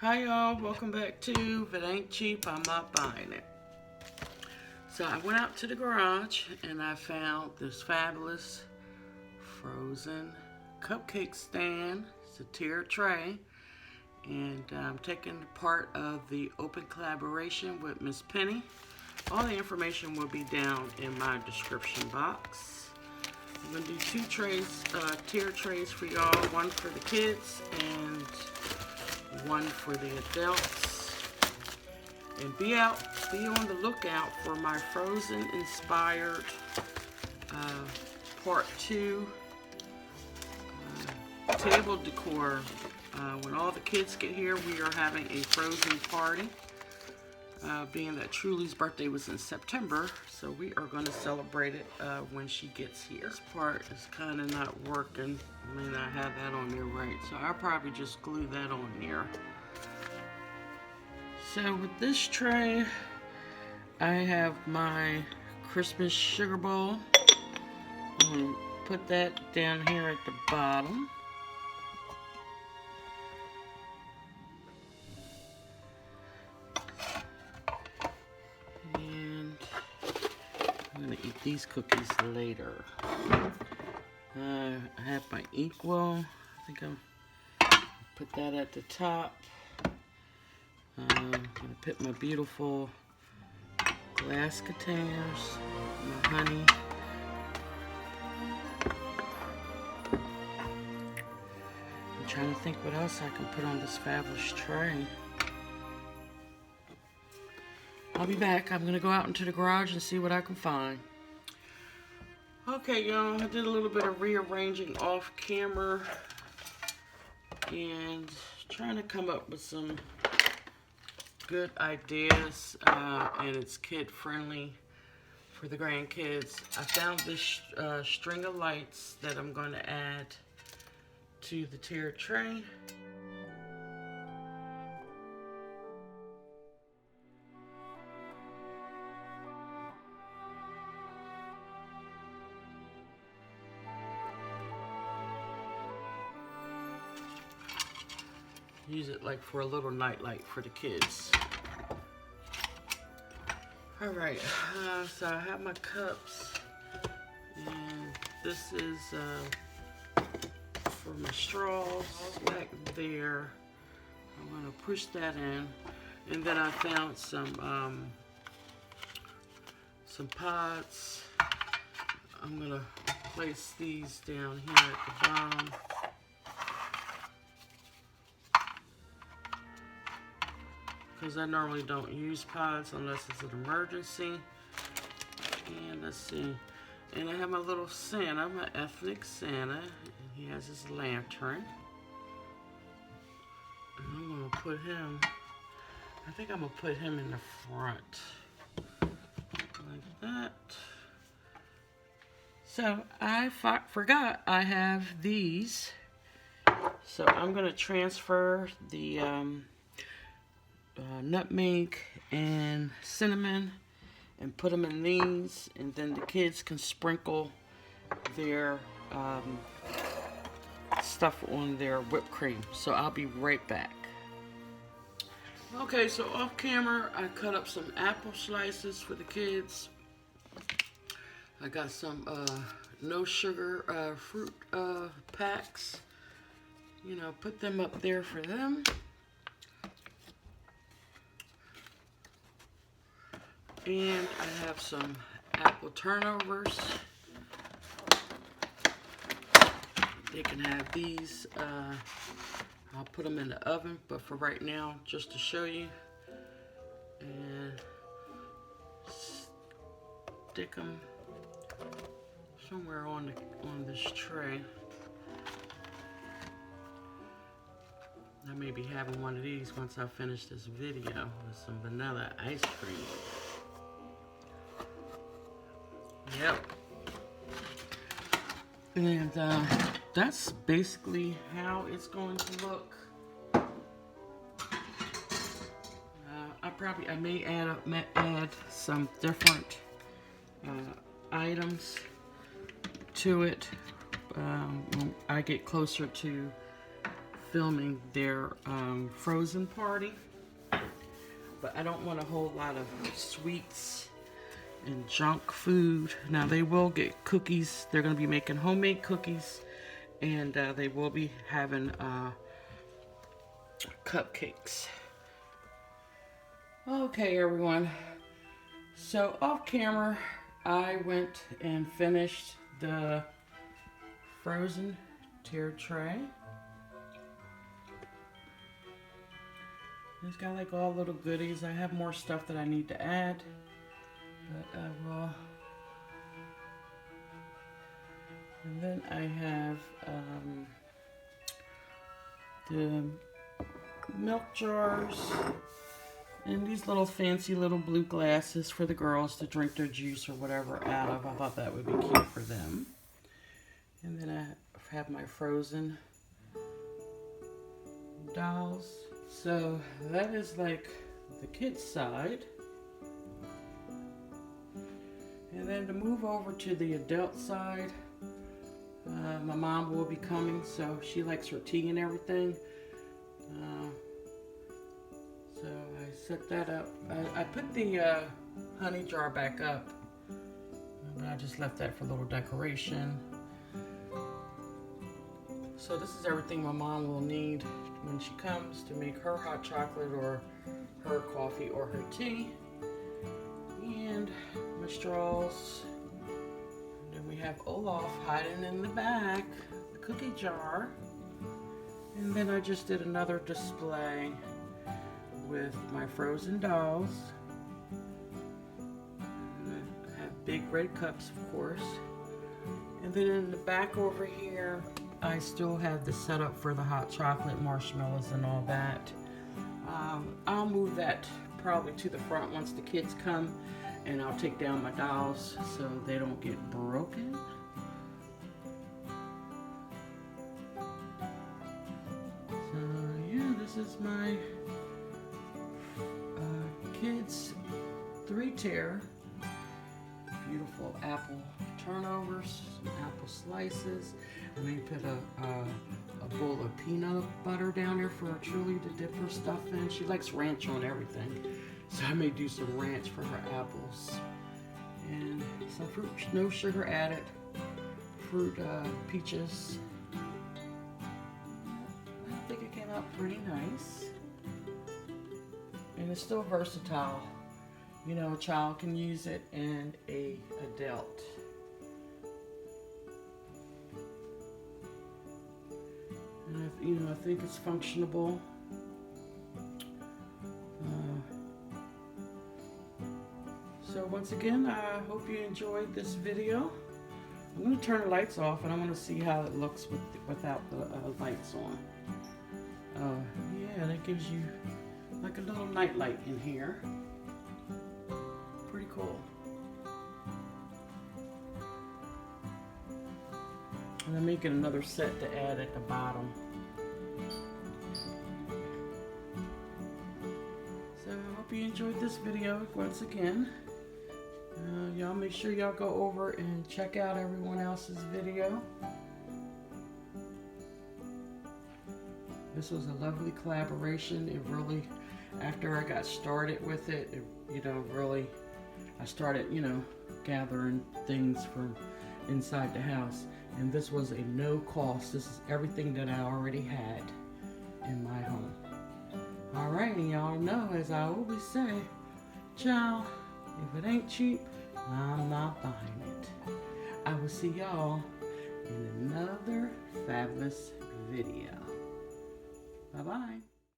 Hi y'all, welcome back to If It Ain't Cheap, I'm Not Buying It. So I went out to the garage and I found this fabulous frozen cupcake stand. It's a tiered tray, and I'm taking part of the open collaboration with Miss Penny. All the information will be down in my description box. I'm going to do two trays, tiered trays for y'all, one for the kids and one for the adults. And be on the lookout for my Frozen inspired part 2 table decor. When all the kids get here, we are having a Frozen party. Being that Truly's birthday was in September, so we are going to celebrate it when she gets here. This part is kind of not working. I may not have that on there right, so I'll probably just glue that on there. So with this tray, I have my Christmas sugar bowl. I'm going to put that down here at the bottom. I'm going to eat these cookies later. I have my inkwell. I think I'll put that at the top. I'm going to put my beautiful glass containers, my honey. I'm trying to think what else I can put on this fabulous tray. I'll be back. I'm going to go out into the garage and see what I can find. Okay, y'all, I did a little bit of rearranging off camera and trying to come up with some good ideas, and it's kid friendly for the grandkids. I found this string of lights that I'm going to add to the tiered tray. Use it like for a little night light for the kids. Alright, so I have my cups, and this is for my straws back there. I'm going to push that in, and then I found some pods. I'm going to place these down here at the bottom. Because I normally don't use pods unless it's an emergency. And let's see. And I have my little Santa, my ethnic Santa. And he has his lantern. And I'm going to put him, I think I'm going to put him in the front. Like that. So I forgot I have these. So I'm going to transfer the nutmeg and cinnamon and put them in these, and then the kids can sprinkle their stuff on their whipped cream. So I'll be right back. Okay, so off camera I cut up some apple slices for the kids. I got some no sugar fruit packs, you know, put them up there for them. And I have some apple turnovers. They can have these. I'll put them in the oven, but for right now, just to show you. And stick them somewhere on this tray. I may be having one of these once I finish this video with some vanilla ice cream. Yep. And that's basically how it's going to look. I may add some different items to it when I get closer to filming their frozen party. But I don't want a whole lot of sweets and junk food. Now they will get cookies. They're going to be making homemade cookies, and they will be having cupcakes. Okay, everyone. So off camera, I went and finished the frozen tier tray. It's got like all little goodies. I have more stuff that I need to add, but I will. And then I have the milk jars and these little fancy little blue glasses for the girls to drink their juice or whatever out of. I thought that would be cute for them. And then I have my frozen dolls. So that is like the kids side. And then to move over to the adult side, my mom will be coming, so she likes her tea and everything. So I set that up. I put the honey jar back up, but I just left that for a little decoration. So this is everything my mom will need when she comes to make her hot chocolate or her coffee or her tea. And my straws. And then we have Olaf hiding in the back, the cookie jar. And then I just did another display with my frozen dolls. And I have big red cups, of course. And then in the back over here, I still have the setup for the hot chocolate, marshmallows, and all that. I'll move that probably to the front once the kids come, and I'll take down my dolls so they don't get broken. So yeah, this is my kids 3-tier. Beautiful apple turnovers, some apple slices. I may put a bowl of peanut butter down there for Truly to dip her stuff in. She likes ranch on everything, so I may do some ranch for her apples. And some fruit, no sugar added, fruit peaches. I think it came out pretty nice. And it's still versatile. You know, a child can use it and an adult. And I think it's functionable. So once again, I hope you enjoyed this video. I'm going to turn the lights off, and I want to see how it looks without the lights on. Yeah, that gives you like a little night light in here. Pretty cool. And I'm making another set to add at the bottom. So I hope you enjoyed this video once again. Y'all make sure y'all go over and check out everyone else's video. This was a lovely collaboration. It really, after I got started with it, really, I started, gathering things from inside the house. And this was a no cost. This is everything that I already had in my home. Alright, and y'all know, as I always say, child, if it ain't cheap, I'm not buying it. I will see y'all in another fabulous video. Bye-bye.